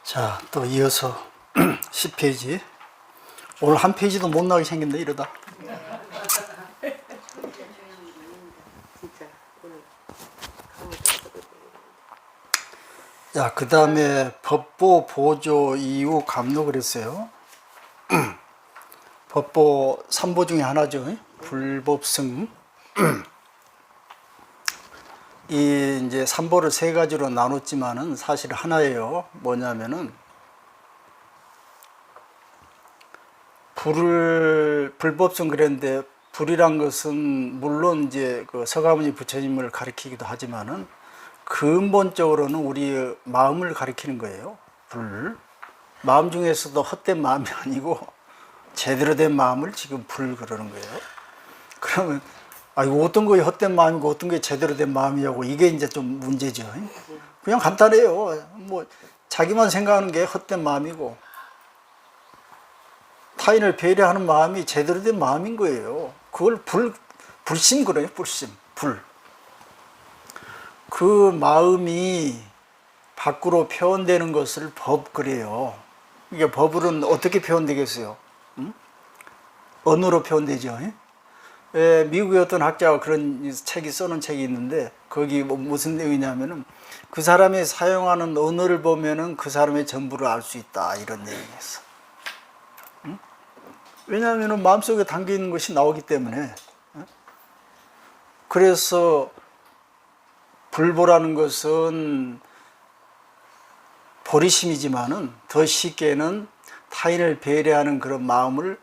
자, 또 이어서 10페이지. 오늘 한 페이지도 못 나오게 생겼네, 이러다. 자, 그 다음에 법보, 보조, 이유, 감로 그랬어요. 법보 3보 중에 하나죠. 불법승. 이 이제 3보를 세 가지로 나눴지만은 사실 하나예요. 뭐냐면은 불법승 그랬는데, 불이란 것은 물론 이제 그 서가모니 부처님을 가리키기도 하지만은 근본적으로는 우리 마음을 가리키는 거예요. 마음 중에서도 헛된 마음이 아니고 제대로 된 마음을 지금 불 그러는 거예요. 그러면 이거 어떤 거에 헛된 마음이고 어떤 게 제대로 된 마음이냐고, 이게 이제 좀 문제죠. 그냥 간단해요. 뭐 자기만 생각하는 게 헛된 마음이고 타인을 배려하는 마음이 제대로 된 마음인 거예요. 그걸 불심 그래요. 불심, 불. 그 마음이 밖으로 표현되는 것을 법 그래요. 이게 법은 어떻게 표현되겠어요? 언어로 표현되죠. 미국의 어떤 학자가 그런 책이 써놓은 책이 있는데, 거기 무슨 내용이냐면은 그 사람이 사용하는 언어를 보면은 그 사람의 전부를 알 수 있다, 이런 내용이었어. 왜냐하면은 마음속에 담겨 있는 것이 나오기 때문에. 그래서 불보라는 것은 보리심이지만은 더 쉽게는 타인을 배려하는 그런 마음을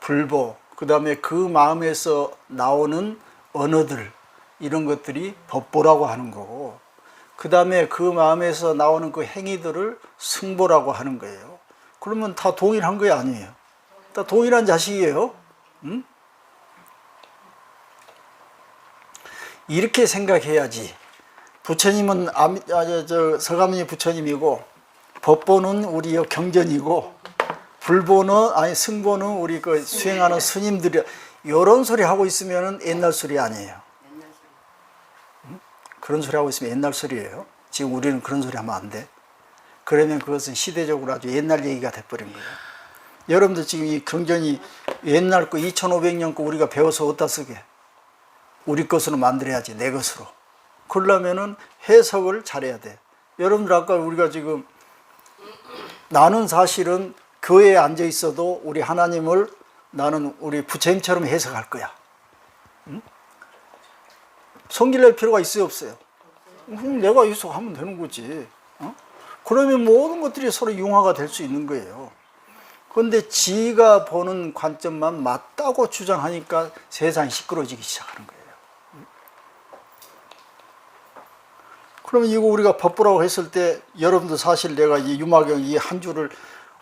불보, 그 다음에 그 마음에서 나오는 언어들, 이런 것들이 법보라고 하는 거고, 그 다음에 그 마음에서 나오는 그 행위들을 승보라고 하는 거예요. 그러면 다 동일한 거 아니에요. 다 동일한 자식이에요. 이렇게 생각해야지. 부처님은 서가모니 부처님이고, 법보는 우리 경전이고, 불보는 승보는 우리 그 수행하는 스님들이, 이런 소리 하고 있으면 옛날 소리 아니에요. 그런 소리 하고 있으면 옛날 소리예요. 지금 우리는 그런 소리 하면 안 돼. 그러면 그것은 시대적으로 아주 옛날 얘기가 돼버린 거예요. 여러분들 지금 이 경전이 옛날 거 2500년 거 우리가 배워서 어디다 쓰게? 우리 것으로 만들어야지, 내 것으로. 그러려면은 해석을 잘해야 돼. 여러분들 아까 우리가 지금, 나는 사실은 교회에 앉아 있어도 우리 하나님을 나는 우리 부처님처럼 해석할 거야. 성질낼 필요가 있어요, 없어요? 내가 해석하면 되는 거지. 그러면 모든 것들이 서로 융화가 될 수 있는 거예요. 그런데 지가 보는 관점만 맞다고 주장하니까 세상이 시끄러워지기 시작하는 거예요. 그러면 이거 우리가 법보라고 했을 때, 여러분도 사실 내가 이 유마경 이 한 줄을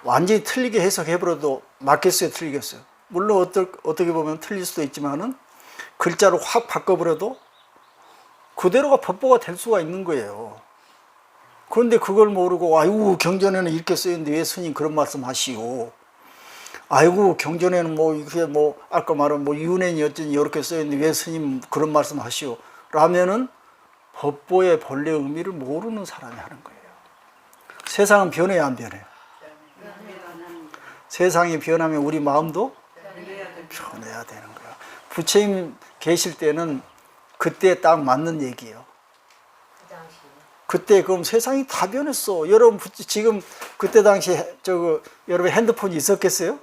완전히 틀리게 해석해버려도 맞겠어요, 틀리겠어요? 물론 어떻게 보면 틀릴 수도 있지만은 글자를 확 바꿔버려도 그대로가 법보가 될 수가 있는 거예요. 그런데 그걸 모르고, 아이고 경전에는 이렇게 쓰였는데 왜 스님 그런 말씀 하시오? 아이고 경전에는 이게 아까 말한 유nen이 어쩐지 이렇게 쓰였는데 왜 스님 그런 말씀 하시오? 라면은 법보의 본래 의미를 모르는 사람이 하는 거예요. 세상은 변해야 안 변해요? 세상이 변하면 우리 마음도 변해야 되는 거예요. 부처님 계실 때는 그때 딱 맞는 얘기예요. 그때 그럼 세상이 다 변했어. 여러분 지금 그때 당시에 여러분 핸드폰이 있었겠어요?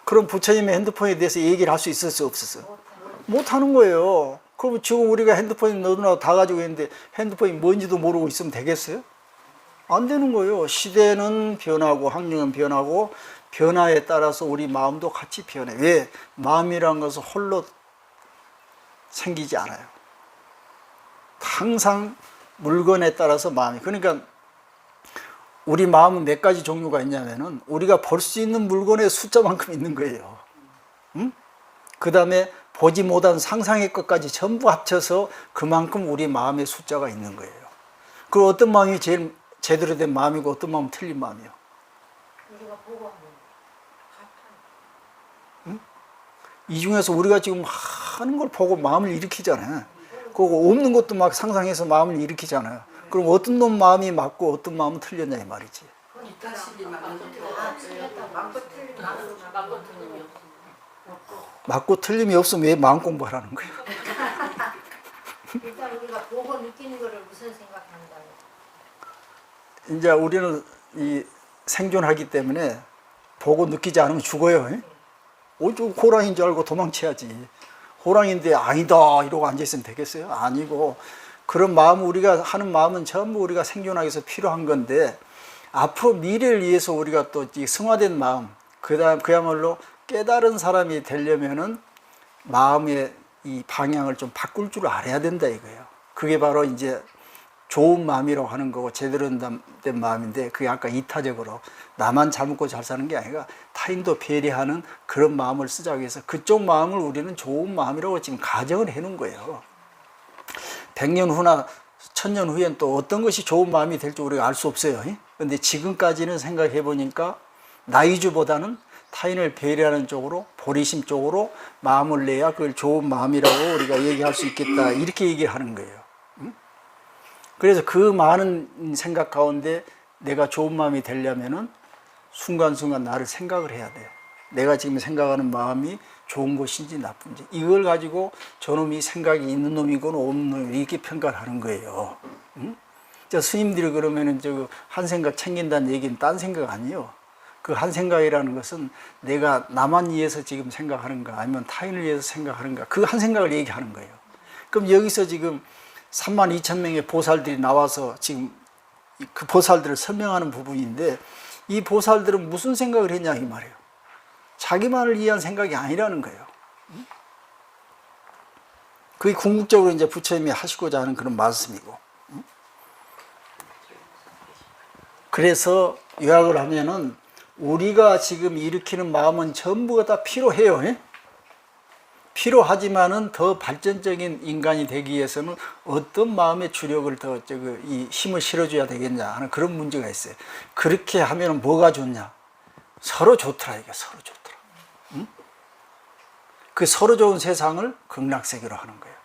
그럼 부처님의 핸드폰에 대해서 얘기를 할 수 있었어요, 없었어요? 못 하는 거예요. 그럼 지금 우리가 핸드폰이 너도나도 다 가지고 있는데 핸드폰이 뭔지도 모르고 있으면 되겠어요? 안 되는 거예요. 시대는 변하고 환경은 변하고 변화에 따라서 우리 마음도 같이 변해. 왜? 마음이라는 것은 홀로 생기지 않아요. 항상 물건에 따라서 마음이. 그러니까 우리 마음은 몇 가지 종류가 있냐면은 우리가 볼 수 있는 물건의 숫자만큼 있는 거예요. 그 다음에 보지 못한 상상의 것까지 전부 합쳐서 그만큼 우리 마음의 숫자가 있는 거예요. 그 어떤 마음이 제일 제대로 된 마음이고 어떤 마음은 틀린 마음이요? 우리가 보고 하는 이 중에서 우리가 지금 하는 걸 보고 마음을 일으키잖아요. 그거 없는 것도 막 상상해서 마음을 일으키잖아요. 그럼 어떤 놈 마음이 맞고 어떤 마음은 틀렸냐 이 말이지. 맞고 틀림이 없으면 왜 마음 공부하라는 거야? 일단 우리가 보고 느끼는 거를 우선 생각한다고. 이제 우리는 이 생존하기 때문에 보고 느끼지 않으면 죽어요. 오죽 호랑이인 줄 알고 도망쳐야지. 호랑이인데 아니다 이러고 앉아있으면 되겠어요? 아니고 그런 마음 우리가 하는 마음은 전부 우리가 생존하기 위해서 필요한 건데 앞으로 미래를 위해서 우리가 또 이 승화된 마음 그야말로 깨달은 사람이 되려면은 마음의 이 방향을 좀 바꿀 줄 알아야 된다 이거예요. 그게 바로 이제 좋은 마음이라고 하는 거고 제대로 된 마음인데 그게 아까 이타적으로 나만 잘 먹고 잘 사는 게 아니라 타인도 배려하는 그런 마음을 쓰자고 해서 그쪽 마음을 우리는 좋은 마음이라고 지금 가정을 해 놓은 거예요. 100년 후나 1000년 후엔 또 어떤 것이 좋은 마음이 될지 우리가 알 수 없어요. 근데 지금까지는 생각해 보니까 나이주보다는 타인을 배려하는 쪽으로 보리심 쪽으로 마음을 내야 그걸 좋은 마음이라고 우리가 얘기할 수 있겠다 이렇게 얘기하는 거예요. 그래서 그 많은 생각 가운데 내가 좋은 마음이 되려면은 순간순간 나를 생각을 해야 돼요. 내가 지금 생각하는 마음이 좋은 것인지 나쁜지 이걸 가지고 저놈이 생각이 있는 놈이건 없는 놈이 이렇게 평가를 하는 거예요. 스님들이 그러면은 저 한 생각 챙긴다는 얘기는 딴 생각 아니에요. 그 한 생각이라는 것은 내가 나만 위해서 지금 생각하는가 아니면 타인을 위해서 생각하는가 그 한 생각을 얘기하는 거예요. 그럼 여기서 지금 32,000명의 보살들이 나와서 지금 그 보살들을 설명하는 부분인데 이 보살들은 무슨 생각을 했냐 이 말이에요. 자기만을 위한 생각이 아니라는 거예요. 그게 궁극적으로 이제 부처님이 하시고자 하는 그런 말씀이고. 그래서 요약을 하면은 우리가 지금 일으키는 마음은 전부가 다 필요해요. 필요하지만은 더 발전적인 인간이 되기 위해서는 어떤 마음의 주력을 더 이 힘을 실어줘야 되겠냐 하는 그런 문제가 있어요. 그렇게 하면 뭐가 좋냐? 서로 좋더라 이게 서로 좋더라. 그 서로 좋은 세상을 극락세계로 하는 거예요.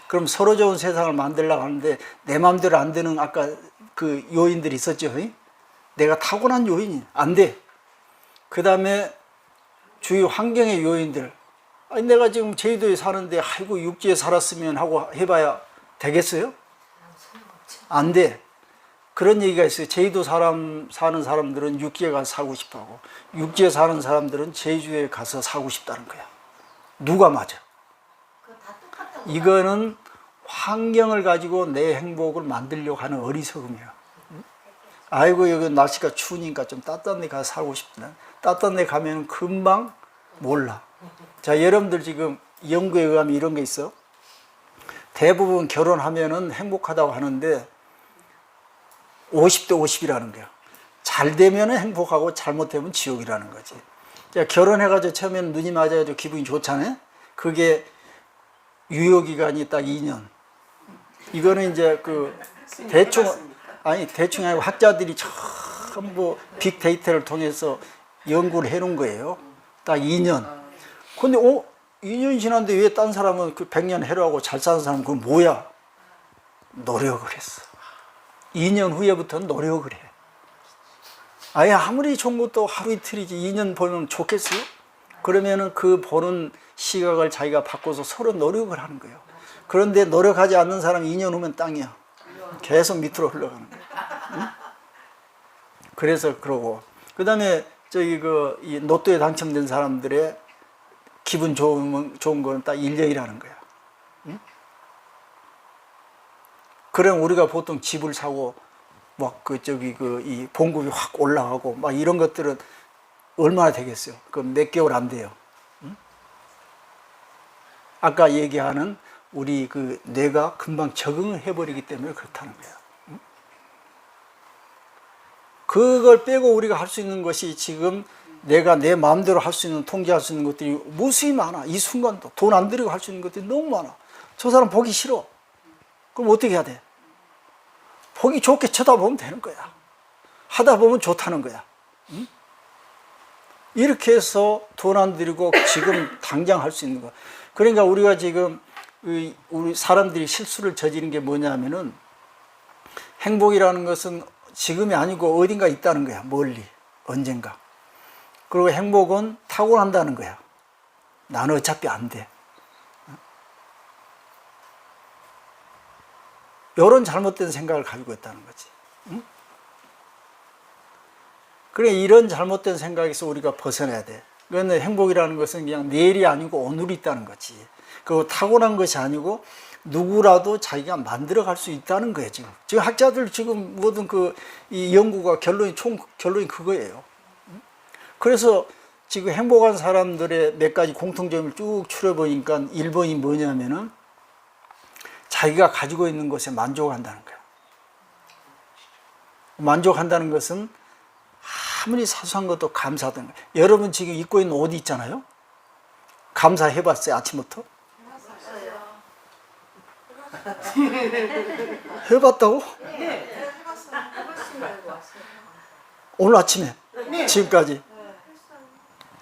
그럼 서로 좋은 세상을 만들려고 하는데 내 마음대로 안 되는 아까 그 요인들이 있었죠. 내가 타고난 요인이 안 돼. 그 다음에 주위 환경의 요인들. 아니 내가 지금 제주도에 사는데 아이고 육지에 살았으면 하고 해봐야 되겠어요? 안 돼. 그런 얘기가 있어요. 제주도 사는 사람들은 육지에 가서 살고 싶어하고 육지에 사는 사람들은 제주도에 가서 살고 싶다는 거야. 누가 맞아? 이거는 환경을 가지고 내 행복을 만들려고 하는 어리석음이야. 아이고 여기 날씨가 추우니까 좀 따뜻한 데 가서 살고 싶다. 따뜻한 데 가면 금방 몰라. 자, 여러분들 지금 연구에 의하면 이런 게 있어. 대부분 결혼하면은 행복하다고 하는데 50대 50이라는 거야. 잘 되면은 행복하고 잘못되면 지옥이라는 거지. 자, 결혼해가지고 처음에는 눈이 맞아가지고 기분이 좋잖아요. 그게 유효기간이 딱 2년. 이거는 이제 그 대충 아니고 학자들이 전부 빅데이터를 통해서 연구를 해놓은 거예요. 딱 2년. 근데 2년 지났는데 왜 딴 사람은 그 100년 해로하고 잘 사는 사람은 그건 뭐야? 노력을 했어. 2년 후에부터는 노력을 해. 아예 아무리 좋은 것도 하루 이틀이지 2년 보면 좋겠어요? 그러면은 그 보는 시각을 자기가 바꿔서 서로 노력을 하는 거예요. 그런데 노력하지 않는 사람이 2년 후면 땅이야. 계속 밑으로 흘러가는 거예요. 응? 그래서 그러고 그 다음에 저기 이 로또에 당첨된 사람들의 기분 좋은 건 딱 1년이라는 거야. 응? 그럼 우리가 보통 집을 사고 막 이 봉급이 확 올라가고 막 이런 것들은 얼마나 되겠어요? 그 몇 개월 안 돼요. 응? 아까 얘기하는 우리 그 뇌가 금방 적응을 해버리기 때문에 그렇다는 거야. 응? 그걸 빼고 우리가 할 수 있는 것이 지금 내가 내 마음대로 할 수 있는 통제할 수 있는 것들이 무수히 많아. 이 순간도 돈 안 들이고 할 수 있는 것들이 너무 많아. 저 사람 보기 싫어. 그럼 어떻게 해야 돼? 보기 좋게 쳐다보면 되는 거야. 하다 보면 좋다는 거야. 응? 이렇게 해서 돈 안 들이고 지금 당장 할 수 있는 거야. 그러니까 우리가 지금 우리 사람들이 실수를 저지른 게 뭐냐면은 행복이라는 것은 지금이 아니고 어딘가 있다는 거야. 멀리, 언젠가. 그리고 행복은 타고난다는 거야. 나는 어차피 안 돼. 이런 잘못된 생각을 가지고 있다는 거지. 응? 그래, 이런 잘못된 생각에서 우리가 벗어나야 돼. 그런데 행복이라는 것은 그냥 내일이 아니고 오늘이 있다는 거지. 그리고 타고난 것이 아니고 누구라도 자기가 만들어 갈 수 있다는 거예요, 지금. 지금 학자들 지금 모든 이 연구가 결론이 그거예요. 그래서 지금 행복한 사람들의 몇 가지 공통점을 쭉 추려보니까 1번이 뭐냐면은 자기가 가지고 있는 것에 만족한다는 거예요. 만족한다는 것은 아무리 사소한 것도 감사하다는 거예요. 여러분 지금 입고 있는 옷 있잖아요. 감사해 봤어요, 아침부터? 해봤다고? 네. 오늘 아침에? 지금까지?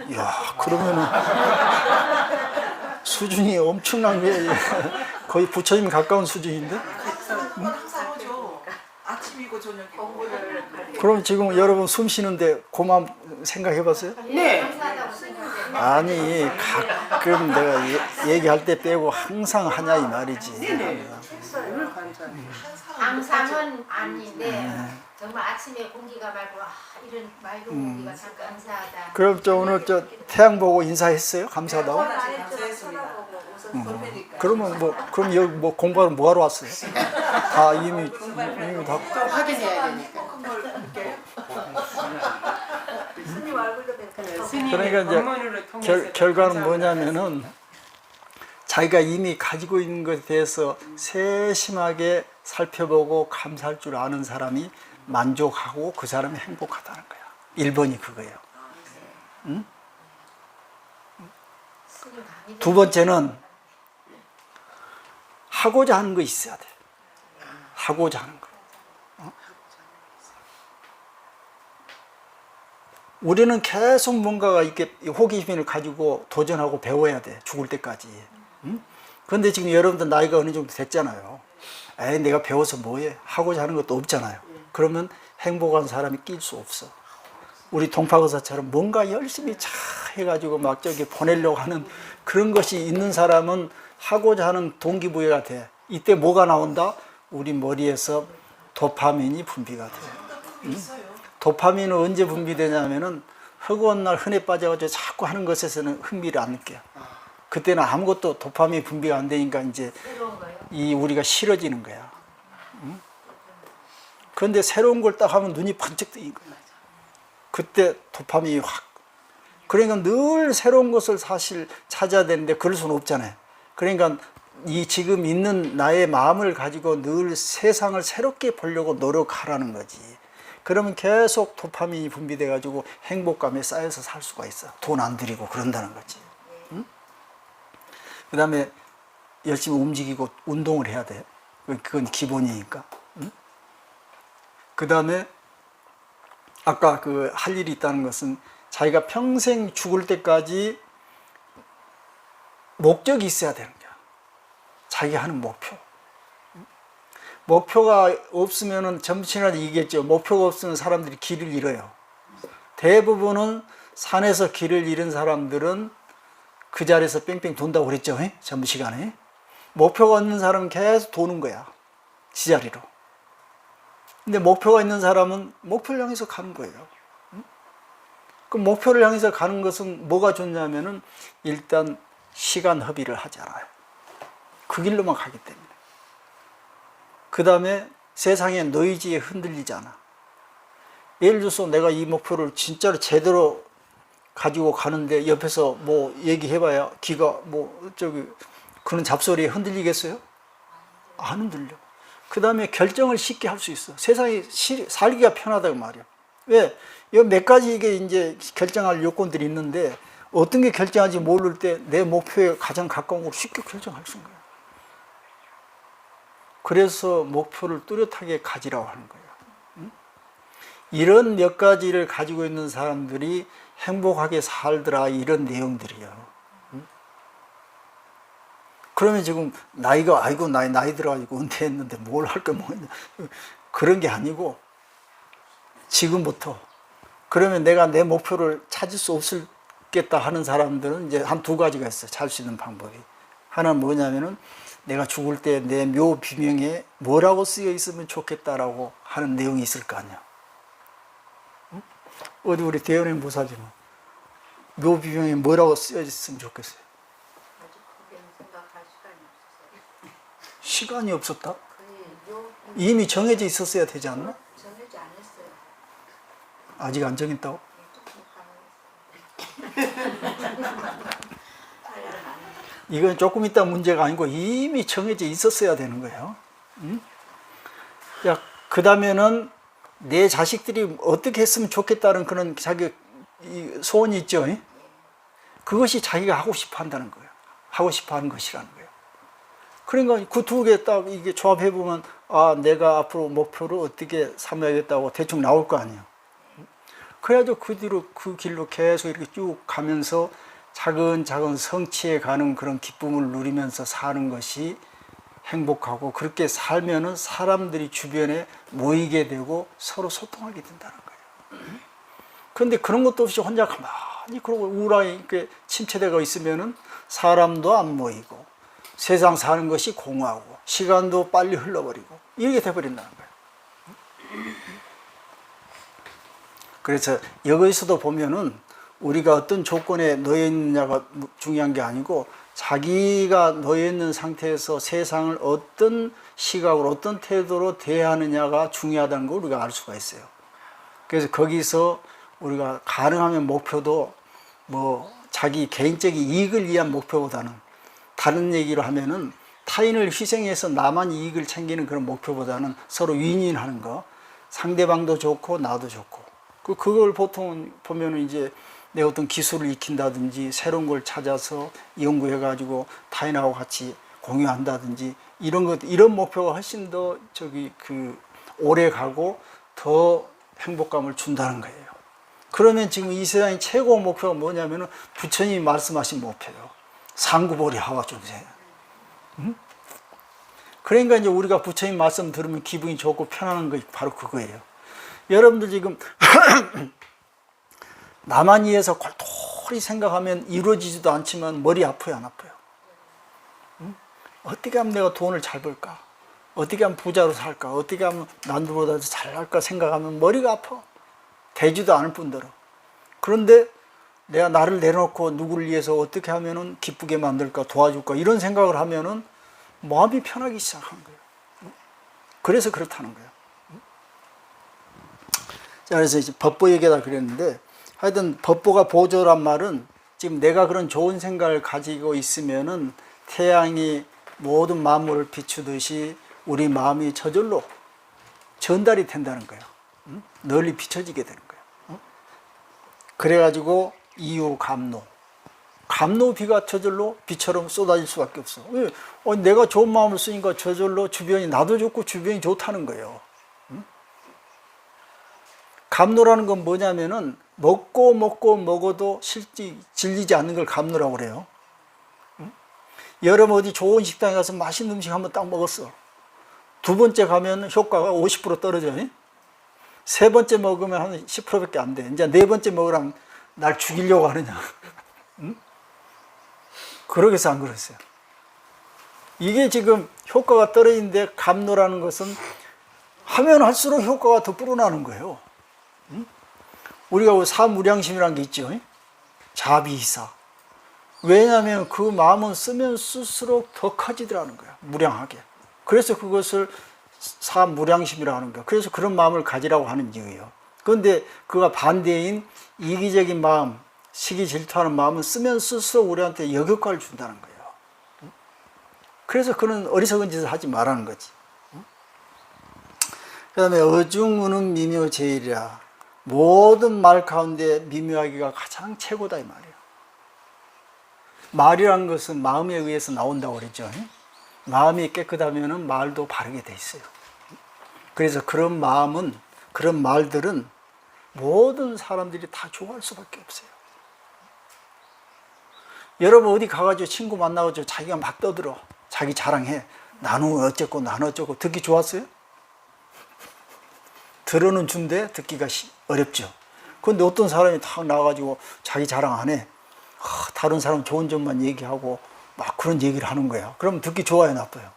이야, 그러면은 수준이 엄청난 게 거의 부처님 가까운 수준인데? 항상 하죠. 아침이고 저녁이고. 그럼 지금 여러분 숨 쉬는데 그 마음 생각해 봤어요? 네. 감사하다고 생각해요. 아니, 가끔 내가 얘기할 때 빼고 항상 하냐 이 말이지. 늘 감사해요. 항상은 아닌데 정말 아침에 공기가 맑고 이런 맑은 공기가 참 감사하다. 그럼 오늘 태양 보고 인사했어요? 감사하다고? 감사했습니다. 그러면 그럼 여기 공부하러 뭐하러 왔어요? 다 이미 다. 좀 확인해야 되니까. 그러니까 이제 결과는 뭐냐면은 자기가 이미 가지고 있는 것에 대해서 세심하게 살펴보고 감사할 줄 아는 사람이 만족하고 그 사람이 행복하다는 거야. 1번이 그거예요. 응? 두 번째는 하고자 하는 거 있어야 돼. 하고자 하는 거. 우리는 계속 뭔가가 이렇게 호기심을 가지고 도전하고 배워야 돼. 죽을 때까지. 응? 그런데 지금 여러분들 나이가 어느 정도 됐잖아요. 에이, 내가 배워서 뭐해? 하고자 하는 것도 없잖아요. 그러면 행복한 사람이 낄 수 없어. 우리 동파거사처럼 뭔가 열심히 차 해가지고 막 저기 보내려고 하는 그런 것이 있는 사람은 하고자 하는 동기부여가 돼. 이때 뭐가 나온다? 우리 머리에서 도파민이 분비가 돼. 응? 도파민은 언제 분비되냐면은 허구한 날 흔해 빠져가지고 자꾸 하는 것에서는 흥미를 안 느껴요. 그때는 아무것도 도파민 분비가 안 되니까 이제 우리가 싫어지는 거야. 응? 그런데 새로운 걸 딱 하면 눈이 번쩍 뜨인 거야. 그때 도파민이 확. 그러니까 늘 새로운 것을 사실 찾아야 되는데 그럴 수는 없잖아요. 그러니까 이 지금 있는 나의 마음을 가지고 늘 세상을 새롭게 보려고 노력하라는 거지. 그러면 계속 도파민이 분비돼 가지고 행복감에 쌓여서 살 수가 있어. 돈 안 들이고 그런다는 거지. 응? 그 다음에 열심히 움직이고 운동을 해야 돼. 그건 기본이니까. 응? 그 다음에 아까 할 일이 있다는 것은 자기가 평생 죽을 때까지 목적이 있어야 되는 거야. 자기가 하는 목표. 목표가 없으면은 점치나 얘기했죠. 목표가 없으면 사람들이 길을 잃어요. 대부분은 산에서 길을 잃은 사람들은 그 자리에서 뺑뺑 돈다고 그랬죠. 전부 시간에. 목표가 없는 사람은 계속 도는 거야. 지자리로. 근데 목표가 있는 사람은 목표를 향해서 가는 거예요. 그 목표를 향해서 가는 것은 뭐가 좋냐면은 일단 시간 허비를 하지 않아요. 그 길로만 가기 때문에. 그 다음에 세상의 노이즈에 흔들리지 않아. 예를 들어서 내가 이 목표를 진짜로 제대로 가지고 가는데 옆에서 뭐 얘기해봐야 귀가 그런 잡소리에 흔들리겠어요? 안 흔들려. 그 다음에 결정을 쉽게 할 수 있어. 세상이 살기가 편하다고 말이야. 왜? 이 몇 가지 이게 이제 결정할 요건들이 있는데 어떤 게 결정하지 모를 때 내 목표에 가장 가까운 걸 쉽게 결정할 수 있는 거야. 그래서 목표를 뚜렷하게 가지라고 하는 거예요. 응? 이런 몇 가지를 가지고 있는 사람들이 행복하게 살더라, 이런 내용들이에요. 응? 그러면 지금 나이가, 아이고 나이 들어가지고 은퇴했는데 뭘 할 거 뭐냐. 그런 게 아니고 지금부터 그러면 내가 내 목표를 찾을 수 없겠다 하는 사람들은 이제 한 두 가지가 있어요. 찾을 수 있는 방법이. 하나는 뭐냐면은 내가 죽을 때 내 묘 비명에 뭐라고 쓰여 있으면 좋겠다라고 하는 내용이 있을 거 아니야. 응? 어디 우리 대연행 보사지만 묘 비명에 뭐라고 쓰여 있으면 좋겠어요. 아직 그게는 생각할 시간이 없었어요. 시간이 없었다? 거의 요 이미 정해져 있었어야 되지 않나? 정해지 않았어요. 아직 안 정했다고? 조금 가능했어요. 이건 조금 있다 문제가 아니고 이미 정해져 있었어야 되는 거예요. 응? 야, 그 다음에는 내 자식들이 어떻게 했으면 좋겠다는 그런 자기 소원이 있죠. 그것이 자기가 하고 싶어 한다는 거예요. 하고 싶어 하는 것이라는 거예요. 그러니까 그 두 개 딱 이게 조합해 보면 아, 내가 앞으로 목표를 어떻게 삼아야겠다고 대충 나올 거 아니에요. 그래가지고 그 뒤로 그 길로 계속 이렇게 쭉 가면서 차근차근 성취해 가는 그런 기쁨을 누리면서 사는 것이 행복하고 그렇게 살면은 사람들이 주변에 모이게 되고 서로 소통하게 된다는 거예요. 그런데 그런 것도 없이 혼자 가만히 그러고 우울하게 이렇게 침체되어 있으면은 사람도 안 모이고 세상 사는 것이 공허하고 시간도 빨리 흘러버리고 이렇게 돼버린다는 거예요. 그래서 여기서도 보면은 우리가 어떤 조건에 놓여 있느냐가 중요한 게 아니고 자기가 놓여 있는 상태에서 세상을 어떤 시각으로 어떤 태도로 대하느냐가 중요하다는 걸 우리가 알 수가 있어요. 그래서 거기서 우리가 가능하면 목표도 뭐 자기 개인적인 이익을 위한 목표보다는 다른 얘기로 하면은 타인을 희생해서 나만 이익을 챙기는 그런 목표보다는 서로 윈윈하는 거, 상대방도 좋고 나도 좋고 그걸 보통 보면은 이제 내 어떤 기술을 익힌다든지 새로운 걸 찾아서 연구해가지고 타인하고 같이 공유한다든지 이런 목표가 훨씬 더 오래 가고 더 행복감을 준다는 거예요. 그러면 지금 이 세상의 최고 목표가 뭐냐면은 부처님이 말씀하신 목표예요. 상구보리 하와존세. 응? 그러니까 이제 우리가 부처님 말씀 들으면 기분이 좋고 편안한 거 바로 그거예요. 여러분들 지금 나만 위해서 골똘히 생각하면 이루어지지도 않지만 머리 아파요, 안 아파요? 응? 어떻게 하면 내가 돈을 잘 벌까? 어떻게 하면 부자로 살까? 어떻게 하면 남들보다 잘할까 생각하면 머리가 아파. 되지도 않을 뿐더러. 그런데 내가 나를 내놓고 누구를 위해서 어떻게 하면 기쁘게 만들까, 도와줄까 이런 생각을 하면은 마음이 편하기 시작한 거예요. 그래서 그렇다는 거예요. 자, 그래서 이제 법보 얘기하다 그랬는데 하여튼 법보가 보조란 말은 지금 내가 그런 좋은 생각을 가지고 있으면은 태양이 모든 만물을 비추듯이 우리 마음이 저절로 전달이 된다는 거예요. 널리 비춰지게 되는 거예요. 그래가지고 이유 감노 비가 저절로 비처럼 쏟아질 수밖에 없어. 왜? 내가 좋은 마음을 쓰니까 저절로 주변이 나도 좋고 주변이 좋다는 거예요. 감노라는 건 뭐냐면은 먹어도 질리지 않는 걸 감노라고 그래요. 여러분 어디 좋은 식당에 가서 맛있는 음식 한번 딱 먹었어. 두 번째 가면 효과가 50% 떨어져요. 세 번째 먹으면 한 10%밖에 안 돼. 이제 네 번째 먹으라면 날 죽이려고 하느냐. 응? 그러겠어, 안 그러겠어요? 이게 지금 효과가 떨어지는데 감노라는 것은 하면 할수록 효과가 더 불어나는 거예요. 응? 우리가 사무량심이라는 게 있죠. 자비이사. 왜냐하면 그 마음은 쓰면 쓸수록 더 커지더라는 거야. 무량하게. 그래서 그것을 사무량심이라고 하는 거야. 그래서 그런 마음을 가지라고 하는 이유예요. 그런데 그가 반대인 이기적인 마음, 시기 질투하는 마음은 쓰면 쓸수록 우리한테 역효과를 준다는 거예요. 그래서 그는 어리석은 짓을 하지 말라는 거지. 그 다음에 어중우는 미묘제일이라. 모든 말 가운데 미묘하기가 가장 최고다 이 말이에요. 말이라는 것은 마음에 의해서 나온다고 그랬죠. 마음이 깨끗하면 말도 바르게 돼 있어요. 그래서 그런 마음은, 그런 말들은 모든 사람들이 다 좋아할 수밖에 없어요. 여러분 어디 가가지고 친구 만나가지고 자기가 막 떠들어. 자기 자랑해. 나는 어쨌고 나는 어쩌고 듣기 좋았어요? 들어는 준데 듣기가 어렵죠. 그런데 어떤 사람이 탁 나와가지고 자기 자랑 안 해. 다른 사람 좋은 점만 얘기하고 막 그런 얘기를 하는 거야. 그럼 듣기 좋아요, 나빠요?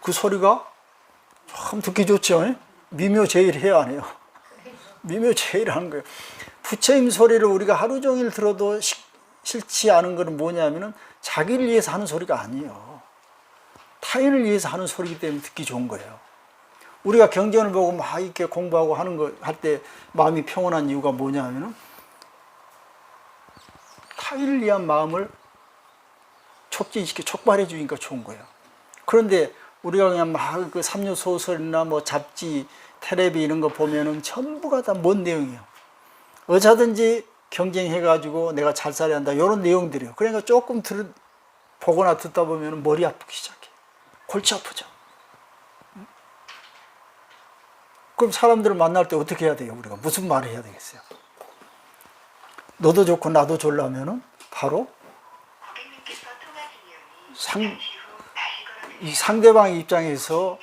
그 소리가 참 듣기 좋죠. 미묘제일해야 안 해요. 미묘제일하는 거예요. 부처님 소리를 우리가 하루 종일 들어도 싫지 않은 것은 뭐냐면은 자기를 위해서 하는 소리가 아니에요. 타인을 위해서 하는 소리이기 때문에 듣기 좋은 거예요. 우리가 경전을 보고 막 이렇게 공부하고 하는 거 할 때 마음이 평온한 이유가 뭐냐면은 타인을 위한 마음을 촉발해 주니까 좋은 거예요. 그런데 우리가 그냥 막 그 삼류 소설이나 뭐 잡지, 텔레비 이런 거 보면은 전부가 다 뭔 내용이에요. 어쩌든지 경쟁해가지고 내가 잘 살아야 한다. 이런 내용들이에요. 그러니까 조금 보거나 듣다 보면 머리 아프기 시작해. 골치 아프죠. 그럼 사람들을 만날 때 어떻게 해야 돼요? 우리가 무슨 말을 해야 되겠어요? 너도 좋고 나도 좋으려면은 바로 이 상대방 입장에서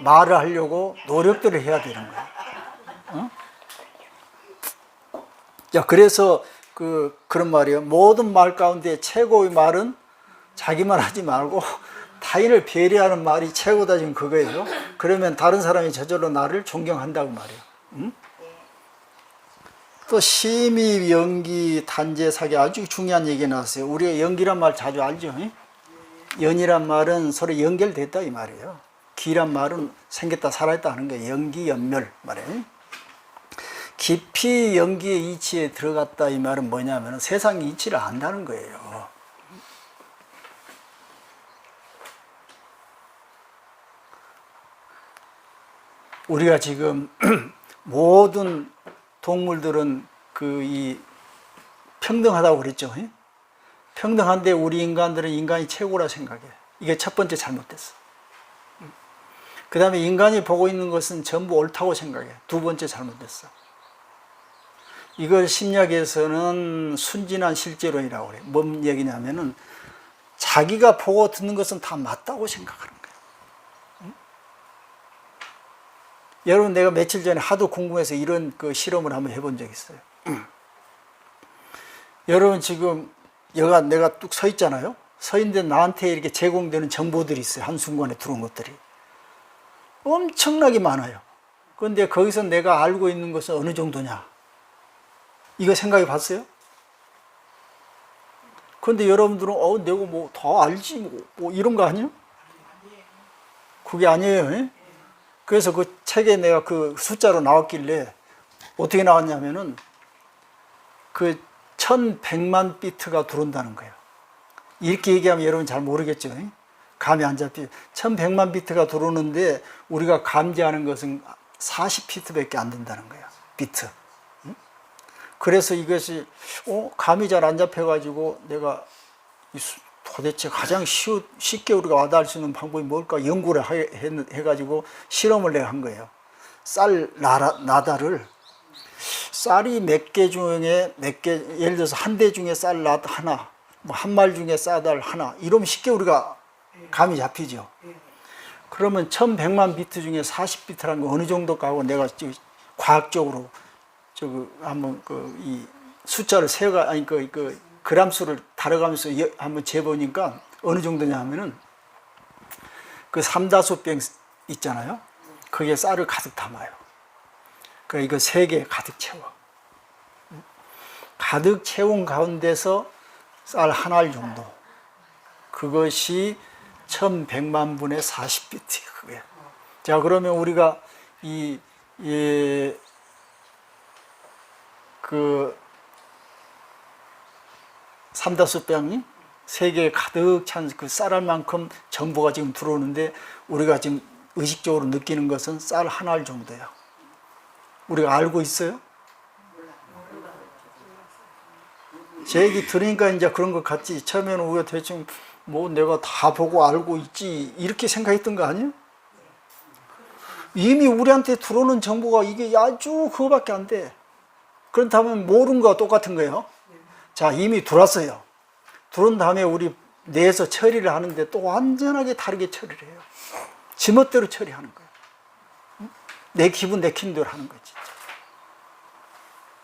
말을 하려고 노력들을 해야 되는 거예요. 어? 자, 그래서 그런 말이에요. 모든 말 가운데 최고의 말은 자기만 하지 말고 타인을 배려하는 말이 최고다, 지금 그거예요. 그러면 다른 사람이 저절로 나를 존경한다고 말이에요. 응? 또 심의, 연기, 단재, 사기 아주 중요한 얘기 나왔어요. 우리가 연기란 말 자주 알죠? 연이란 말은 서로 연결됐다 이 말이에요. 기란 말은 생겼다 살아있다 하는 거예요. 연기, 연멸 말이에요. 깊이 연기의 이치에 들어갔다 이 말은 뭐냐면 세상의 이치를 안다는 거예요. 우리가 지금 모든 동물들은 이 평등하다고 그랬죠. 평등한데 우리 인간들은 인간이 최고라 생각해. 이게 첫 번째 잘못됐어. 그 다음에 인간이 보고 있는 것은 전부 옳다고 생각해. 두 번째 잘못됐어. 이걸 심리학에서는 순진한 실제론이라고 그래요. 뭔 얘기냐면은 자기가 보고 듣는 것은 다 맞다고 생각하는 거예요. 여러분, 내가 며칠 전에 하도 궁금해서 이런 실험을 한번 해본 적이 있어요. 여러분, 지금 내가 뚝 서 있잖아요. 서 있는데 나한테 이렇게 제공되는 정보들이 있어요. 한순간에 들어온 것들이 엄청나게 많아요. 그런데 거기서 내가 알고 있는 것은 어느 정도냐, 이거 생각해 봤어요? 그런데 여러분들은 내가 뭐 다 알지 뭐 이런 거 아니에요? 그게 아니에요. 그래서 그 책에 내가 그 숫자로 나왔길래 어떻게 나왔냐면은 1100만 비트가 들어온다는 거예요. 이렇게 얘기하면 여러분 잘 모르겠죠. 감이 안 잡혀요. 1100만 비트가 들어오는데 우리가 감지하는 것은 40비트밖에 안 된다는 거예요. 비트. 그래서 이것이 감이 잘 안 잡혀가지고 내가 도대체 가장 쉽게 우리가 와닿을 수 있는 방법이 뭘까 연구를 해가지고 실험을 내가 한 거예요. 쌀 나다를 쌀이 몇 개 중에 예를 들어서 한 대 중에 쌀 나다 하나, 뭐 한 말 중에 쌀 하나, 이러면 쉽게 우리가 감이 잡히죠. 그러면 1100만 비트 중에 40비트라는 거 어느 정도까 하고 내가 과학적으로 한번 이 숫자를 그람 수를 다뤄가면서 한번 재보니까 어느 정도냐 하면은 그 삼다수병 있잖아요. 거기에 쌀을 가득 담아요. 그러니까 이거 3개 가득 채워. 가득 채운 가운데서 쌀 한 알 정도. 그것이 1100만 분의 40비트예요. 그게. 자, 그러면 우리가 삼다수병이 3개 가득 찬 그 쌀알만큼 정보가 지금 들어오는데 우리가 지금 의식적으로 느끼는 것은 쌀 한 알 정도예요. 우리가 알고 있어요? 제 얘기 들으니까 이제 그런 것 같지. 처음에는 우리가 대충 뭐 내가 다 보고 알고 있지 이렇게 생각했던 거 아니에요? 이미 우리한테 들어오는 정보가 이게 아주 그거밖에 안 돼. 그렇다면 모르는 거와 똑같은 거예요. 자, 이미 들어왔어요. 들어온 다음에 우리 뇌에서 처리를 하는데 또 완전하게 다르게 처리를 해요. 지멋대로 처리하는 거예요. 내 기분 내키는 대로 하는 거지.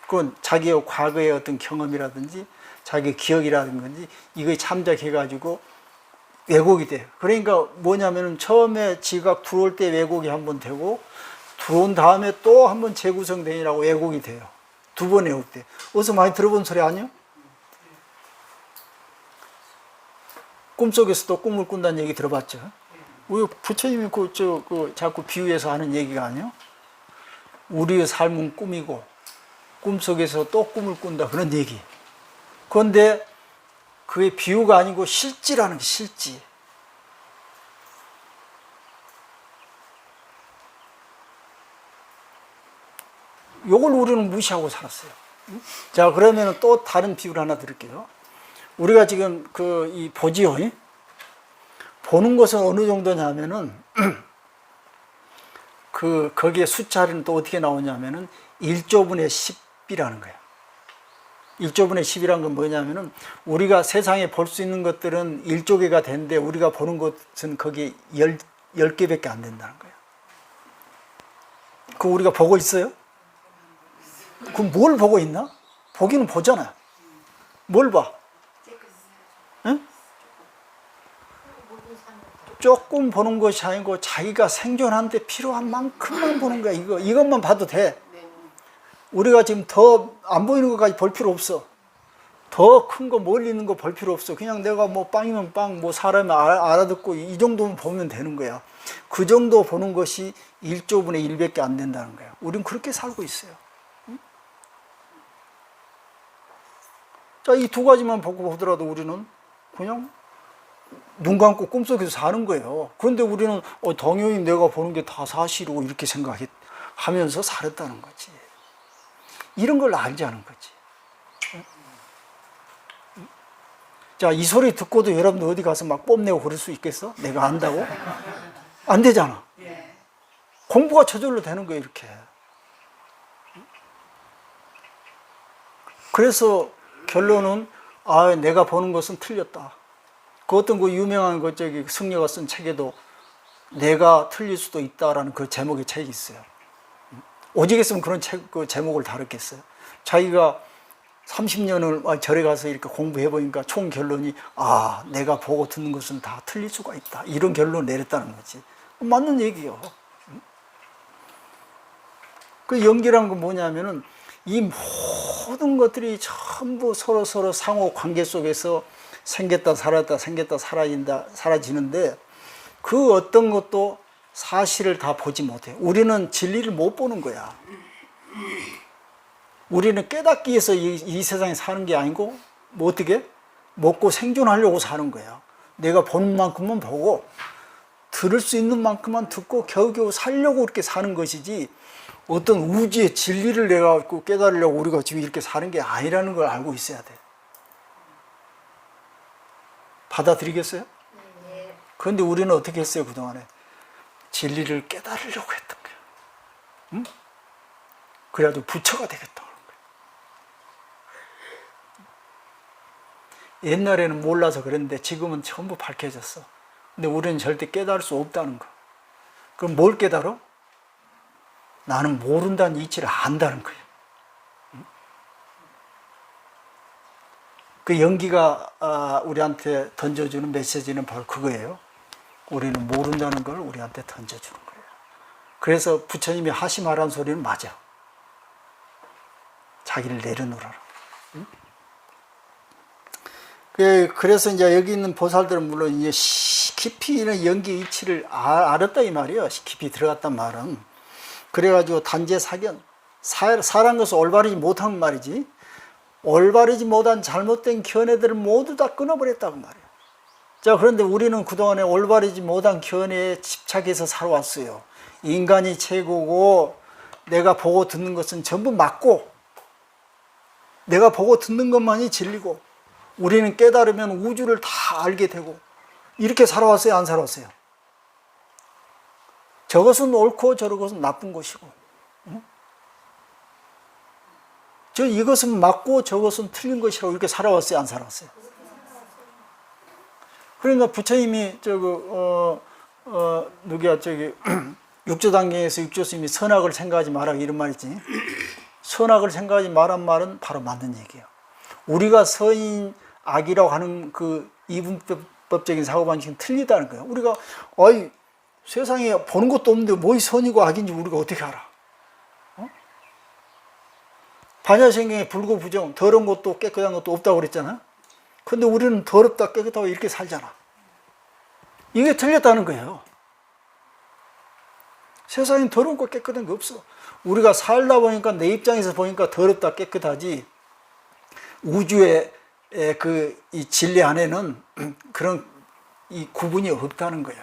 그건 자기의 과거의 어떤 경험이라든지 자기 기억이라든지 이거에 참작해가지고 왜곡이 돼요. 그러니까 뭐냐면은 처음에 지각 들어올 때 왜곡이 한번 되고 들어온 다음에 또 한번 재구성되느라고 왜곡이 돼요. 두 번 왜곡돼. 어디서 많이 들어본 소리 아니요? 꿈속에서도 꿈을 꾼다는 얘기 들어봤죠? 우리 부처님이 자꾸 비유해서 하는 얘기가 아니요? 우리의 삶은 꿈이고 꿈속에서 또 꿈을 꾼다 그런 얘기. 그런데 그게 비유가 아니고 실지라는 게 실지. 요걸 우리는 무시하고 살았어요. 자, 그러면 또 다른 비유를 하나 드릴게요. 우리가 지금 이 보지요. 보는 것은 어느 정도냐면은 거기에 숫자는 또 어떻게 나오냐면은 1조분의 10이라는 거예요. 1조분의 10이라는 건 뭐냐면은 우리가 세상에 볼 수 있는 것들은 1조 개가 되는데 우리가 보는 것은 거기에 10개밖에 안 된다는 거예요. 그거 우리가 보고 있어요? 그럼 뭘 보고 있나? 보기는 보잖아요. 뭘 봐? 응? 조금 보는 것이 아니고 자기가 생존하는데 필요한 만큼만 보는 거야. 이것만 봐도 돼. 우리가 지금 더 안 보이는 것까지 볼 필요 없어. 더 큰 거 멀리 있는 거 볼 필요 없어. 그냥 내가 뭐 빵이면 빵, 뭐 사람이 알아듣고 이 정도만 보면 되는 거야. 그 정도 보는 것이 1조분의 1밖에 안 된다는 거야. 우린 그렇게 살고 있어요. 응? 자, 이 두 가지만 보고 보더라도 우리는 그냥 눈 감고 꿈속에서 사는 거예요. 그런데 우리는 당연히 내가 보는 게 다 사실이고 이렇게 생각하면서 살았다는 거지. 이런 걸 알지 않은 거지. 자, 이 소리 듣고도 여러분들 어디 가서 막 뽐내고 그럴 수 있겠어? 내가 안다고? 안 되잖아. 공부가 저절로 되는 거예요, 이렇게. 그래서 결론은 내가 보는 것은 틀렸다. 그 어떤 유명한 승려가 쓴 책에도 내가 틀릴 수도 있다라는 그 제목의 책이 있어요. 오직 했으면 그런 그 제목을 다뤘겠어요. 자기가 30년을 절에 가서 이렇게 공부해 보니까 총 결론이 내가 보고 듣는 것은 다 틀릴 수가 있다. 이런 결론을 내렸다는 거지. 맞는 얘기예요. 그 연기라는 건 뭐냐면은 이 모든 것들이 전부 서로 상호 관계 속에서 생겼다 살았다 생겼다 사라지는데 그 어떤 것도 사실을 다 보지 못해. 우리는 진리를 못 보는 거야. 우리는 깨닫기 위해서 이 세상에 사는 게 아니고 뭐 어떻게 먹고 생존하려고 사는 거야. 내가 보는 만큼만 보고 들을 수 있는 만큼만 듣고 겨우겨우 살려고 이렇게 사는 것이지 어떤 우주의 진리를 내가 깨달으려고 우리가 지금 이렇게 사는 게 아니라는 걸 알고 있어야 돼. 받아들이겠어요? 네. 그런데 우리는 어떻게 했어요, 그동안에? 진리를 깨달으려고 했던 거예요. 응? 그래가지고 부처가 되겠다는 거예요. 옛날에는 몰라서 그랬는데 지금은 전부 밝혀졌어. 근데 우리는 절대 깨달을 수 없다는 거. 그럼 뭘 깨달아? 나는 모른다는 이치를 안다는 거예요. 그 연기가 우리한테 던져주는 메시지는 바로 그거예요. 우리는 모른다는 걸 우리한테 던져주는 거예요. 그래서 부처님이 하시말한 소리는 맞아. 자기를 내려놓으라. 응? 그래서 이제 여기 있는 보살들은 물론 이제 깊이 이런 연기 이치를 알았다 이 말이에요. 깊이 들어갔단 말은. 그래가지고 단죄사견, 사란 것을 올바르지 못한 말이지. 올바르지 못한 잘못된 견해들을 모두 다 끊어버렸다고 말이에요. 자, 그런데 우리는 그동안에 올바르지 못한 견해에 집착해서 살아왔어요. 인간이 최고고 내가 보고 듣는 것은 전부 맞고 내가 보고 듣는 것만이 진리고 우리는 깨달으면 우주를 다 알게 되고 이렇게 살아왔어요, 안 살아왔어요? 저것은 옳고 저것은 나쁜 것이고 응? 이것은 맞고 저것은 틀린 것이라고 이렇게 살아왔어요, 안 살아왔어요? 그러니까 부처님이 누구야 육조단경에서 육조스님이 선악을 생각하지 마라 이런 말이지. 선악을 생각하지 말란 말은 바로 맞는 얘기예요. 우리가 선인 악이라고 하는 그 이분법적인 사고방식은 틀리다는 거예요. 우리가 세상에 보는 것도 없는데 뭐이 선이고 악인지 우리가 어떻게 알아? 반야신경에 불구 부정, 더러운 것도 깨끗한 것도 없다고 그랬잖아. 근데 우리는 더럽다 깨끗하고 이렇게 살잖아. 이게 틀렸다는 거예요. 세상엔 더러운 거 깨끗한 게 없어. 우리가 살다 보니까 내 입장에서 보니까 더럽다 깨끗하지, 우주의 이 진리 안에는 그런 이 구분이 없다는 거야.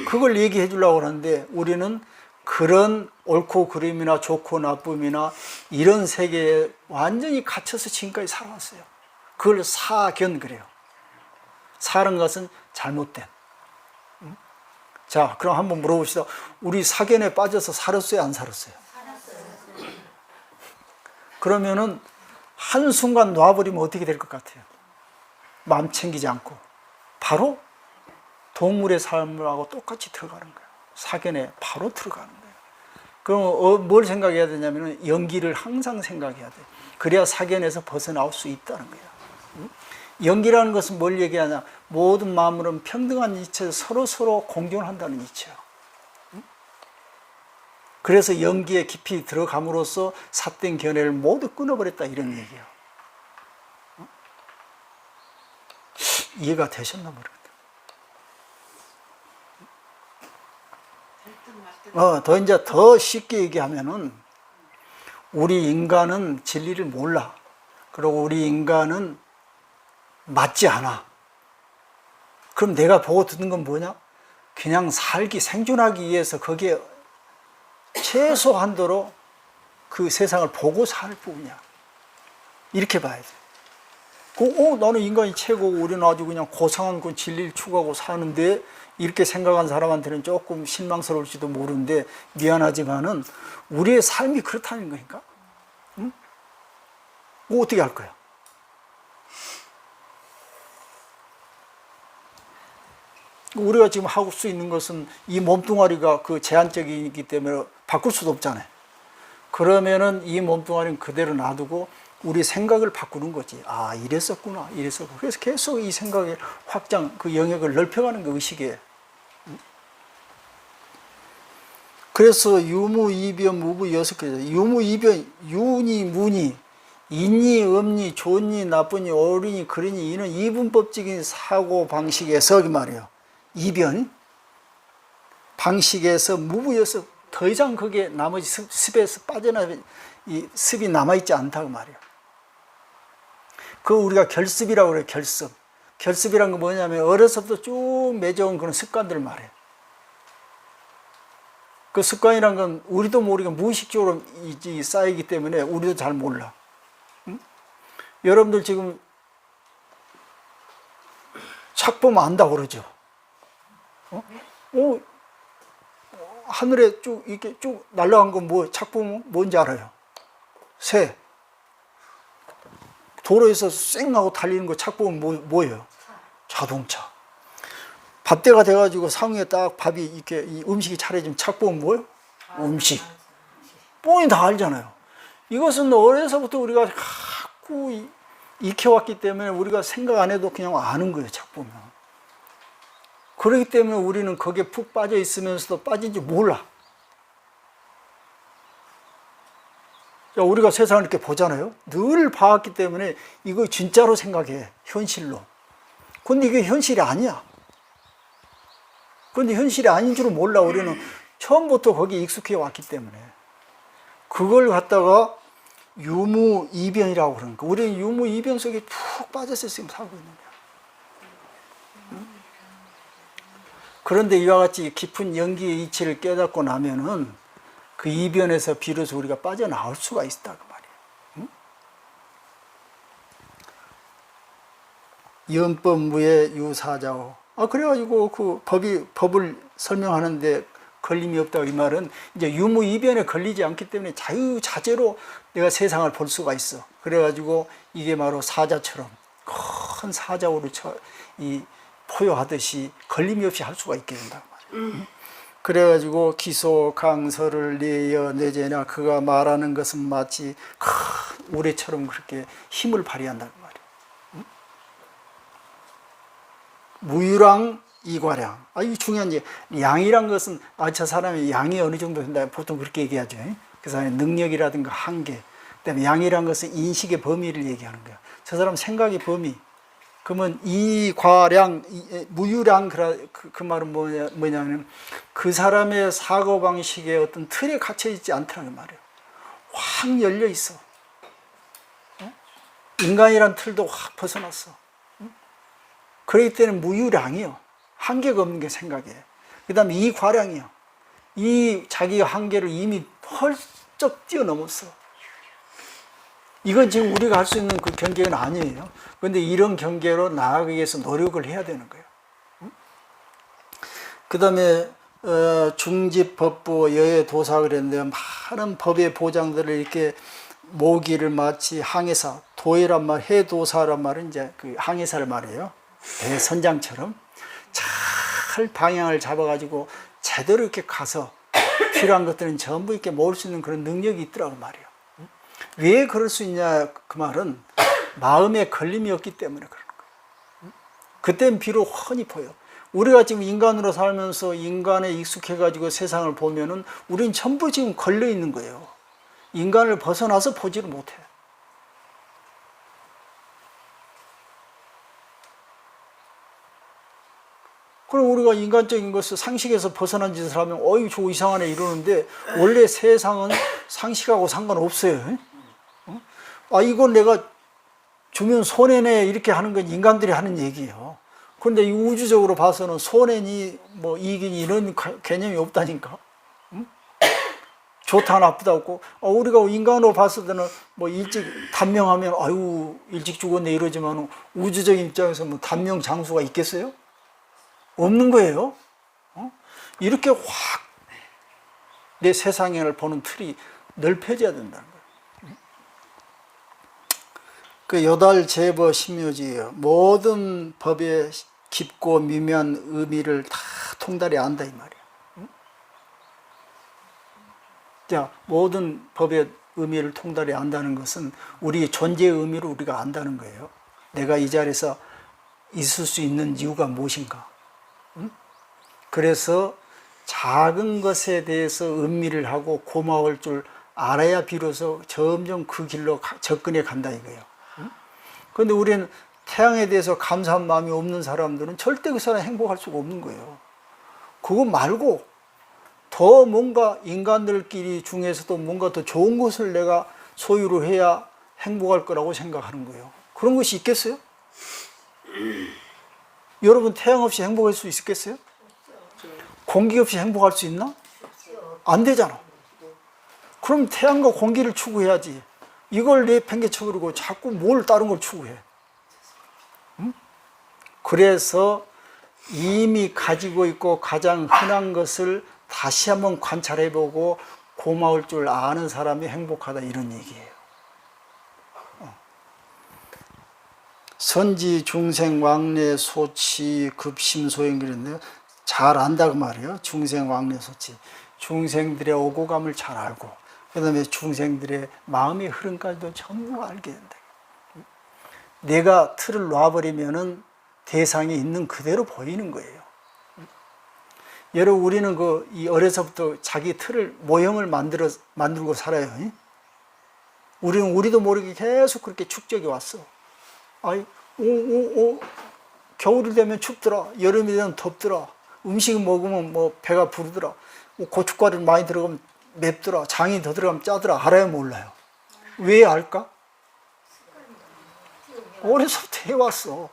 그걸 얘기해 주려고 하는데 우리는 그런 옳고 그름이나 좋고 나쁨이나 이런 세계에 완전히 갇혀서 지금까지 살아왔어요. 그걸 사견 그래요. 사는 것은 잘못된. 자, 그럼 한번 물어봅시다. 우리 사견에 빠져서 살았어요, 안 살았어요? 살았어요. 그러면은 한순간 놔버리면 어떻게 될 것 같아요? 마음 챙기지 않고 바로 동물의 삶하고 똑같이 들어가는 거예요. 사견에 바로 들어가는 거예요. 그럼 뭘 생각해야 되냐면 연기를 항상 생각해야 돼요. 그래야 사견에서 벗어나올 수 있다는 거예요. 연기라는 것은 뭘 얘기하냐? 모든 마음으로는 평등한 이치에서 서로 공존한다는 이치예요. 그래서 연기에 깊이 들어감으로써 삿된 견해를 모두 끊어버렸다 이런 얘기예요. 이해가 되셨나 모르겠다. 이제 더 쉽게 얘기하면은 우리 인간은 진리를 몰라. 그리고 우리 인간은 맞지 않아. 그럼 내가 보고 듣는 건 뭐냐? 그냥 생존하기 위해서 거기에 최소한도로 그 세상을 보고 살 뿐이야. 이렇게 봐야 돼. 나는 인간이 최고고 우리는 아주 그냥 고상한 그 진리를 추구하고 사는데 이렇게 생각한 사람한테는 조금 실망스러울지도 모르는데 미안하지만은 우리의 삶이 그렇다는 거니까. 응? 어떻게 할 거야? 우리가 지금 하고 수 있는 것은 이 몸뚱아리가 그 제한적이기 때문에 바꿀 수도 없잖아요. 그러면은 이 몸뚱아리는 그대로 놔두고 우리 생각을 바꾸는 거지. 아, 이랬었구나, 이랬었구나. 그래서 계속 이 생각의 확장, 그 영역을 넓혀가는 거, 의식에. 그래서 유무, 이변, 무부 6개. 유무, 이변, 유니, 무니, 있니, 없니, 좋니, 나쁘니, 옳으니, 그러니, 이는 이분법적인 사고 방식에서, 그 말이에요. 이변, 방식에서 무부여서 더 이상 그게 나머지 습에서 이 습이 남아있지 않다고 말이에요. 그거 우리가 결습이라고 그래요, 결습. 결습이란 건 뭐냐면 어려서부터 쭉 맺어온 그런 습관들을 말해요. 그 습관이란 건 우리도 모르게 무의식적으로 쌓이기 때문에 우리도 잘 몰라. 응? 여러분들 지금 책 보면 안다고 그러죠. 하늘에 쭉 이렇게 쭉 날아간 건 책 보면 뭔지 알아요? 새. 도로에서 쌩 하고 달리는 거 책 보면 뭐예요? 자동차. 밥때가 돼가지고 상위에 딱 밥이 이렇게 이 음식이 차려지면 책 보면 뭐예요? 음식. 뻔히 다 알잖아요. 이것은 어려서부터 우리가 자꾸 익혀왔기 때문에 우리가 생각 안 해도 그냥 아는 거예요, 책 보면. 그렇기 때문에 우리는 거기에 푹 빠져 있으면서도 빠진지 몰라. 자, 우리가 세상을 이렇게 보잖아요. 늘 봐왔기 때문에 이거 진짜로 생각해. 현실로. 근데 이게 현실이 아니야. 근데 현실이 아닌 줄은 몰라. 우리는 처음부터 거기에 익숙해 왔기 때문에. 그걸 갖다가 유무이변이라고 그러는 거야. 우리는 유무이변 속에 푹 빠져서 지금 살고 있는 거야. 그런데 이와 같이 깊은 연기의 이치를 깨닫고 나면은 그 이변에서 비로소 우리가 빠져나올 수가 있다 그 말이에요. 응? 연법무의 유사자오. 그래가지고 그 법을 설명하는데 걸림이 없다 이 말은 이제 유무이변에 걸리지 않기 때문에 자유자재로 내가 세상을 볼 수가 있어. 그래가지고 이게 바로 사자처럼 큰 사자우를 포효하듯이 걸림이 없이 할 수가 있게 된다 그 말이에요. 그래가지고 기소 강서를 내어 내제냐 그가 말하는 것은 마치 큰 우레처럼 그렇게 힘을 발휘한다는 말이에요. 무유랑 이과량. 이게 중요한 얘기. 양이란 것은 저 사람의 양이 어느 정도 된다. 보통 그렇게 얘기하죠. 그 사람의 능력이라든가 한계. 그다음에 양이란 것은 인식의 범위를 얘기하는 거야. 저 사람 생각의 범위. 그러면 이과량, 무유량 그 말은 뭐냐면 그 사람의 사고방식에 어떤 틀에 갇혀 있지 않다는 말이에요. 확 열려 있어. 인간이란 틀도 확 벗어났어. 그렇기 때문에 무유량이요. 한계가 없는 게 생각이에요. 그 다음에 이과량이요. 이 자기의 한계를 이미 펄쩍 뛰어넘었어. 이건 지금 우리가 할 수 있는 그 경계는 아니에요. 그런데 이런 경계로 나아가기 위해서 노력을 해야 되는 거예요. 그 다음에 중집법부 여예도사 그랬는데 많은 법의 보장들을 이렇게 모기를 마치 항해사, 도해란 말, 해도사란 말은 이제 그 항해사를 말해요. 대선장처럼 잘 방향을 잡아가지고 제대로 이렇게 가서 필요한 것들은 전부 이렇게 모을 수 있는 그런 능력이 있더라고 말이에요. 왜 그럴 수 있냐 그 말은 마음에 걸림이 없기 때문에 그런 거예요. 그땐 비록 훤히 보여. 우리가 지금 인간으로 살면서 인간에 익숙해가지고 세상을 보면은 우린 전부 지금 걸려 있는 거예요. 인간을 벗어나서 보지를 못해. 그럼 우리가 인간적인 것을 상식에서 벗어난 짓을 하면 어이 저거 이상하네 이러는데 원래 세상은 상식하고 상관없어요. 이건 내가 주면 손해네 이렇게 하는 건 인간들이 하는 얘기예요. 그런데 이 우주적으로 봐서는 손해니 뭐 이익이니 이런 개념이 없다니까. 좋다 나쁘다 없고 우리가 인간으로 봤을 때는 뭐 일찍 단명하면 아유 일찍 죽었네 이러지만 우주적인 입장에서 뭐 단명 장수가 있겠어요? 없는 거예요. 이렇게 확 내 세상을 보는 틀이 넓혀져야 된다는 거예요. 그 요달 제버 신묘지예요. 모든 법의 깊고 미묘한 의미를 다 통달히 안다 이 말이에요. 자, 모든 법의 의미를 통달히 안다는 것은 우리 존재의 의미를 우리가 안다는 거예요. 내가 이 자리에서 있을 수 있는 이유가 무엇인가? 그래서 작은 것에 대해서 음미를 하고 고마울 줄 알아야 비로소 점점 그 길로 접근해 간다 이거예요. 그런데 우리는 태양에 대해서 감사한 마음이 없는 사람들은 절대 그 사람 행복할 수가 없는 거예요. 그거 말고 더 뭔가 인간들끼리 중에서도 뭔가 더 좋은 것을 내가 소유를 해야 행복할 거라고 생각하는 거예요. 그런 것이 있겠어요? 여러분 태양 없이 행복할 수 있겠어요? 공기 없이 행복할 수 있나? 안 되잖아. 그럼 태양과 공기를 추구해야지. 이걸 내팽개쳐버리고 자꾸 뭘 다른 걸 추구해. 그래서 이미 가지고 있고 가장 흔한 것을 다시 한번 관찰해보고 고마울 줄 아는 사람이 행복하다 이런 얘기예요. 선지 중생 왕래 소치 급심 소행 그랬는데요. 잘 안다고 말이에요. 중생 왕래 소치. 중생들의 오고 감을 잘 알고 그 다음에 중생들의 마음의 흐름까지도 전부 알게 된다. 내가 틀을 놔버리면은 대상이 있는 그대로 보이는 거예요. 여러분 우리는 이 어려서부터 자기 틀을 모형을 만들고 살아요. 우리도 모르게 계속 그렇게 축적해 왔어. 겨울이 되면 춥더라. 여름이 되면 덥더라. 음식 먹으면 뭐 배가 부르더라. 고춧가루를 많이 들어가면 맵더라. 장이 더 들어가면 짜더라. 알아요, 몰라요? 왜 알까? 어려서부터 해왔어.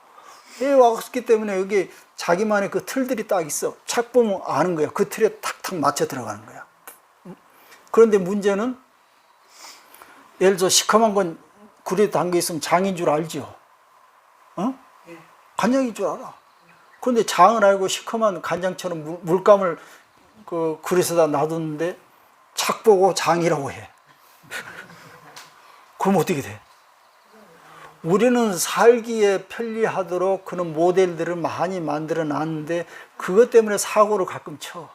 해왔기 때문에 여기 자기만의 그 틀들이 딱 있어. 착 보면 아는 거야. 그 틀에 탁탁 맞춰 들어가는 거야. 그런데 문제는 예를 들어 시커먼 건 굴에 담겨 있으면 장인 줄 알죠? 간장인 줄 알아. 그런데 장을 알고 시커먼 간장처럼 물감을 그 굴에서다 놔뒀는데 착 보고 장이라고 해. 그럼 어떻게 돼? 우리는 살기에 편리하도록 그런 모델들을 많이 만들어 놨는데 그것 때문에 사고를 가끔 쳐.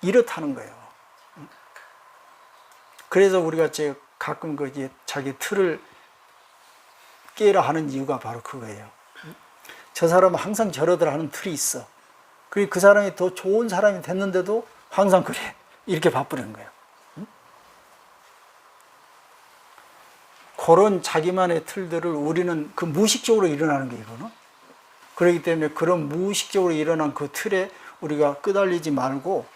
이렇다는 거예요. 그래서 우리가 가끔 자기 틀을 깨라 하는 이유가 바로 그거예요. 저 사람은 항상 저러더라 하는 틀이 있어. 그리고 그 사람이 더 좋은 사람이 됐는데도 항상 그래. 이렇게 바쁘는 거예요. 그런 자기만의 틀들을 우리는 그 무의식적으로 일어나는 게 이거는. 그렇기 때문에 그런 무의식적으로 일어난 그 틀에 우리가 끄달리지 말고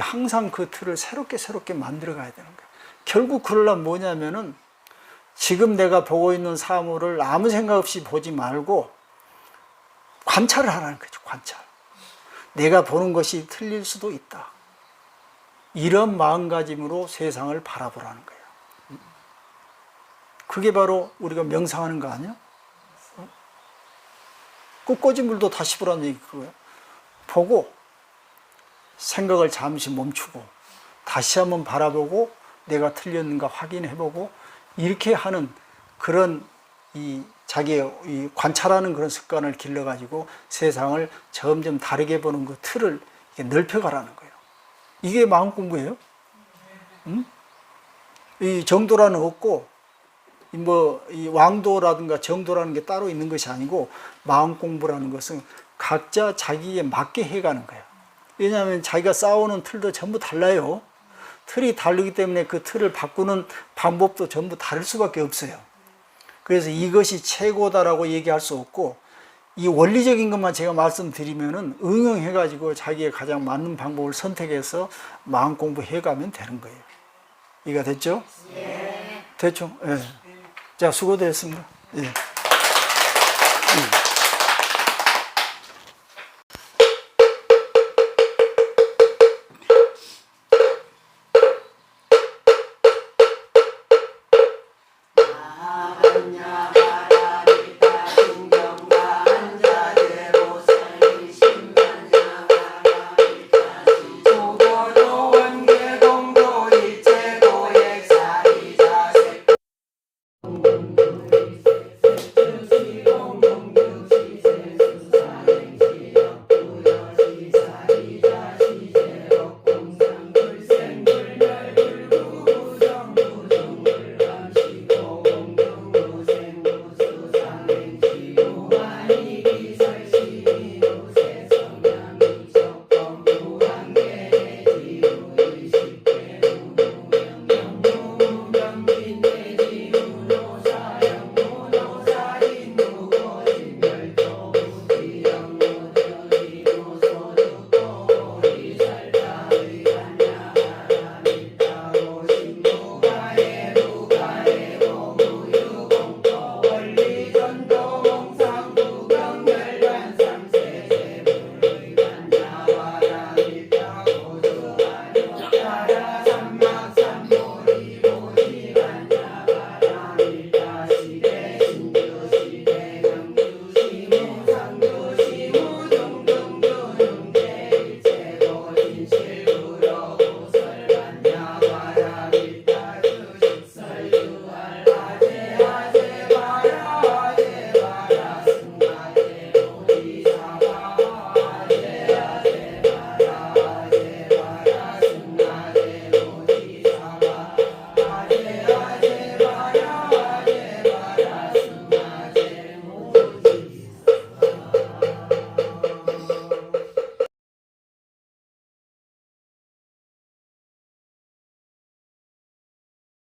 항상 그 틀을 새롭게 만들어 가야 되는 거예요. 결국 그러려면 뭐냐면은 지금 내가 보고 있는 사물을 아무 생각 없이 보지 말고 관찰을 하라는 거죠. 관찰. 내가 보는 것이 틀릴 수도 있다. 이런 마음가짐으로 세상을 바라보라는 거예요. 그게 바로 우리가 명상하는 거 아니야? 꽃꽂이 물도 다시 보라는 얘기 그거예요. 보고 생각을 잠시 멈추고 다시 한번 바라보고 내가 틀렸는가 확인해보고 이렇게 하는 그런 자기의 관찰하는 그런 습관을 길러가지고 세상을 점점 다르게 보는 그 틀을 넓혀가라는 거예요. 이게 마음 공부예요. 이 정도라는 없고 이 왕도라든가 정도라는 게 따로 있는 것이 아니고 마음 공부라는 것은 각자 자기에 맞게 해가는 거예요. 왜냐하면 자기가 쌓아오는 틀도 전부 달라요. 틀이 다르기 때문에 그 틀을 바꾸는 방법도 전부 다를 수밖에 없어요. 그래서 이것이 최고다라고 얘기할 수 없고 이 원리적인 것만 제가 말씀드리면은 응용해가지고 자기의 가장 맞는 방법을 선택해서 마음 공부해가면 되는 거예요. 이해가 됐죠? 예. 대충. 예. 자, 수고되셨습니다. 예.